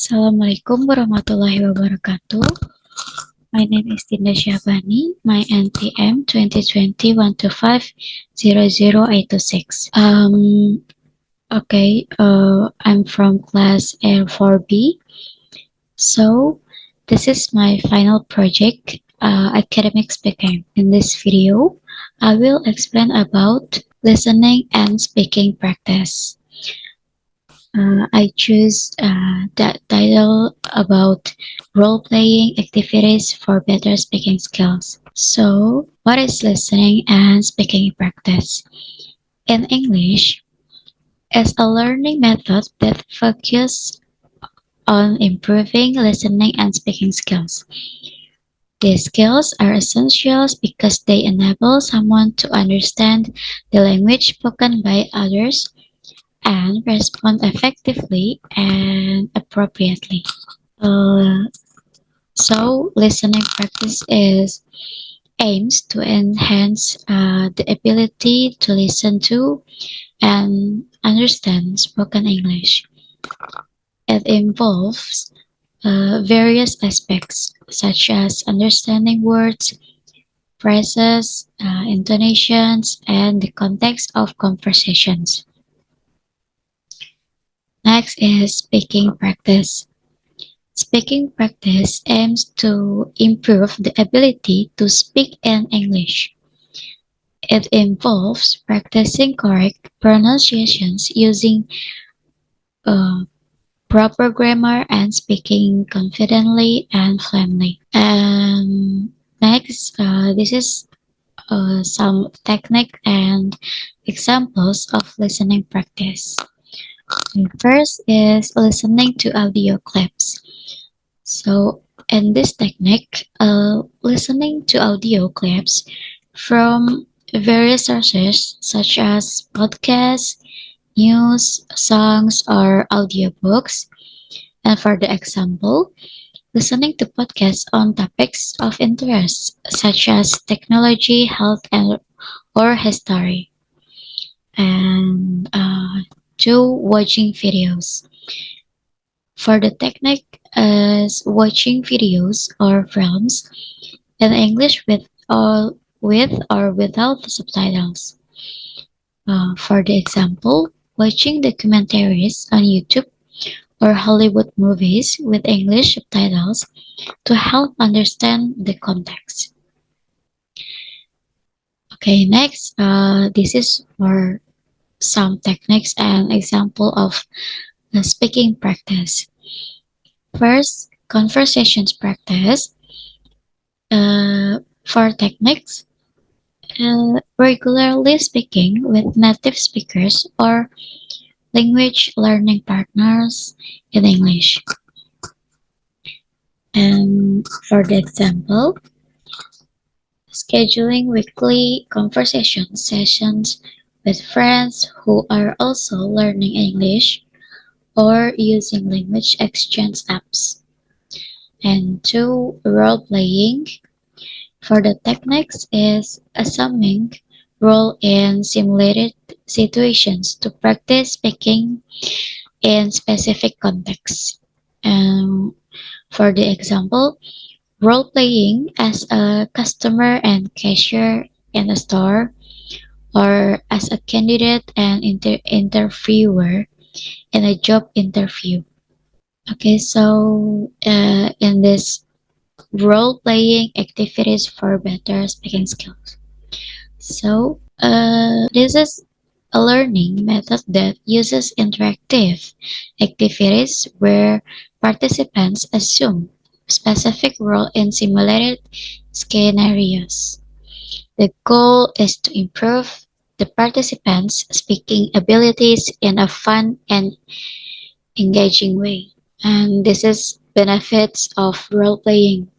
Assalamualaikum warahmatullahi wabarakatuh. My name is Dinda Syahbani. My NPM 2020-125-00826. I'm from class L4B. So, this is my final project, academic speaking. In this video, I will explain about listening and speaking practice. I choose that title about role-playing activities for better speaking skills. So, what is listening and speaking practice? In English, is a learning method that focuses on improving listening and speaking skills. These skills are essential because they enable someone to understand the language spoken by others and respond effectively and appropriately. Uh, Listening practice is aims to enhance the ability to listen to and understand spoken English. It involves various aspects such as understanding words, phrases, intonations, and the context of conversations. Next is speaking practice. Speaking practice aims to improve the ability to speak in English. It involves practicing correct pronunciations using uh, proper grammar and speaking confidently and fluently. And next, this is some technique and examples of listening practice. First is listening to audio clips. So, in this technique, listening to audio clips from various sources such as podcasts, news, songs, or audiobooks. And for the example, listening to podcasts on topics of interest such as technology, health, and or history. And two, watching videos. For the technique is watching videos or films in English with or without the subtitles. For the example, watching documentaries on YouTube or Hollywood movies with English subtitles to help understand the context. Okay, next, this is for some techniques and example of the speaking practice. First, conversations practice. For techniques, regularly speaking with native speakers or language learning partners in English. And for the example, scheduling weekly conversation sessions with friends who are also learning English or using language exchange apps. And two, role playing. For the techniques is assuming role in simulated situations to practice speaking in specific contexts. And for the example, role playing as a customer and cashier in a store, or as a candidate and interviewer in a job interview. Okay, so in this role playing activities for better speaking skills. So, this is a learning method that uses interactive activities where participants assume specific role in simulated scenarios. The goal is to improve the participants' speaking abilities in a fun and engaging way. And this is benefits of role playing.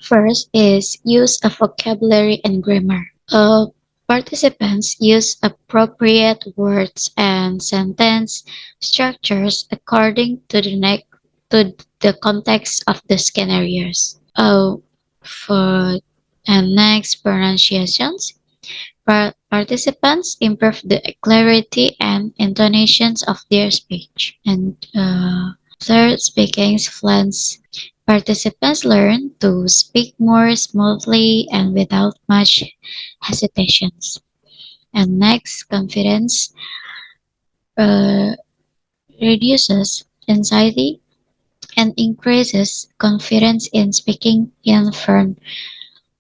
First is use of vocabulary and grammar. Participants use appropriate words and sentence structures according to the context of the scenarios. For and next, pronunciations. Participants improve the clarity and intonations of their speech. And Third, speaking fluency. Participants learn to speak more smoothly and without much hesitations. And next, confidence uh, reduces anxiety and increases confidence in speaking in front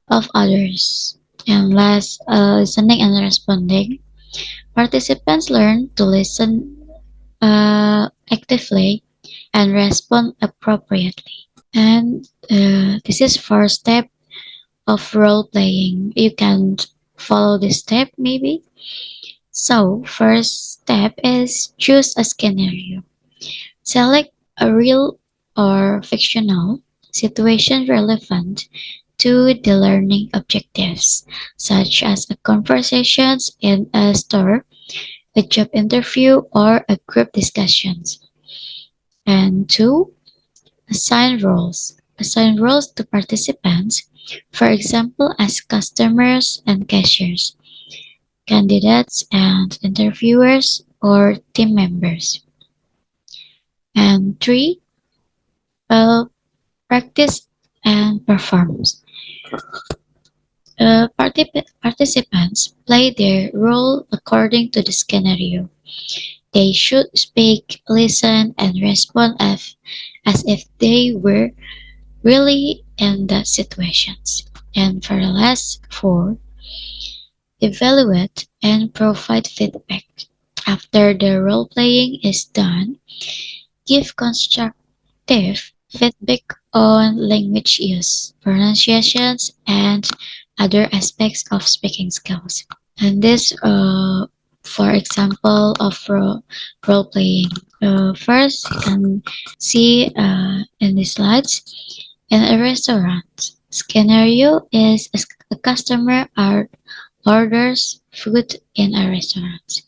of others. And last, listening and responding. Participants learn to listen actively and respond appropriately. And this is first step of role playing. You can follow this step maybe. So first step is choose a scenario. Select a real or fictional situation relevant to the learning objectives, such as a conversations in a store, a job interview, or a group discussions. And two, assign roles. Assign roles to participants, for example, as customers and cashiers, candidates and interviewers, or team members. And three, uh, practice and perform. Participants play their role according to the scenario. They should speak, listen, and respond as if they were really in the situations. And for the last four, evaluate and provide feedback. After the role playing is done, give constructive feedback on language use, pronunciations, and other aspects of speaking skills. And this, for example, of role playing. First, you can see in the slides in a restaurant. Scenario is a customer orders food in a restaurant.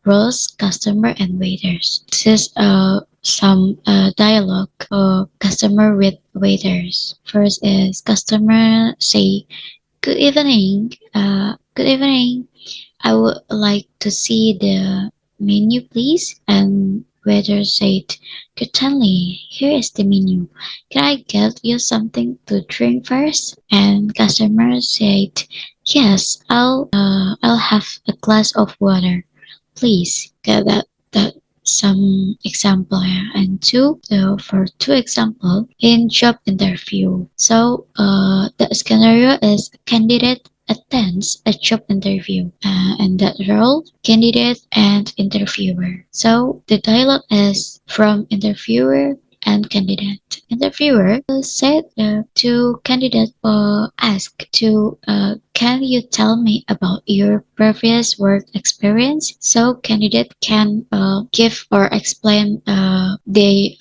Roles, customer, and waiters. This is some dialogue. Customer with waiters. First is customer say, "Good evening. Good evening. I would like to see the menu, please." And waiter said, "Certainly, here is the menu. Can I get you something to drink first?" And customer said, "Yes, I'll have a glass of water, please." Get that some example here. And two, so for two example in job interview. So the scenario is candidate attends a job interview, and that role candidate and interviewer. So the dialogue is from interviewer and candidate. Interviewer said to candidate, ask to, can you tell me about your previous work experience? So candidate can give or explain the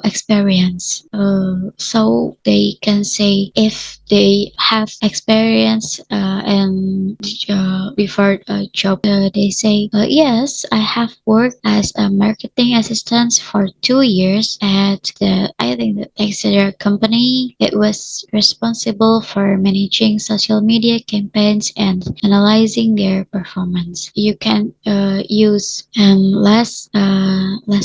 experience. So they can say if they have experience and before a job. They say, yes, I have worked as a marketing assistant for 2 years at the, I think, the Exeter company. It was responsible for managing social media campaigns and analyzing their performance. You can use last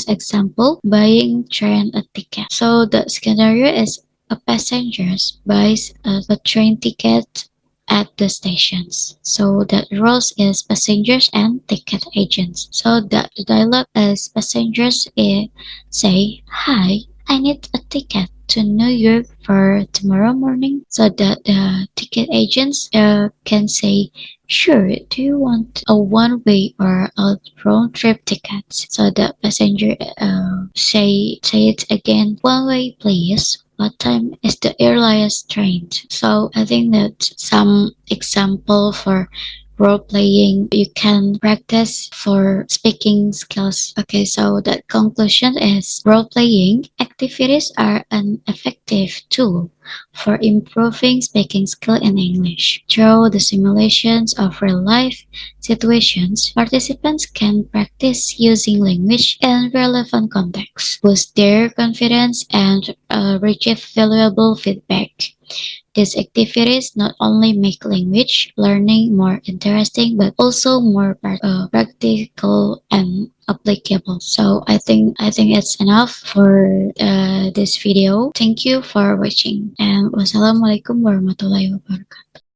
example, buying train a ticket. So the scenario is a passenger buys a train ticket at the stations. So that roles is passengers and ticket agents. So the dialogue is passengers say, "Hi, I need a ticket to New York for tomorrow morning." So that the ticket agents can say, "Sure, do you want a one-way or a round trip ticket?" So the passenger say it again, "One-way please. What time is the earliest train?" So I think that some example for role playing you can practice for speaking skills. Okay, so the conclusion is role playing activities are an effective tool for improving speaking skill in English. Through the simulations of real life situations, participants can practice using language in relevant contexts, boost their confidence, and receive valuable feedback. These activities not only make language learning more interesting but also more practical and applicable. So I think it's enough for this video. Thank you for watching and wassalamualaikum warahmatullahi wabarakatuh.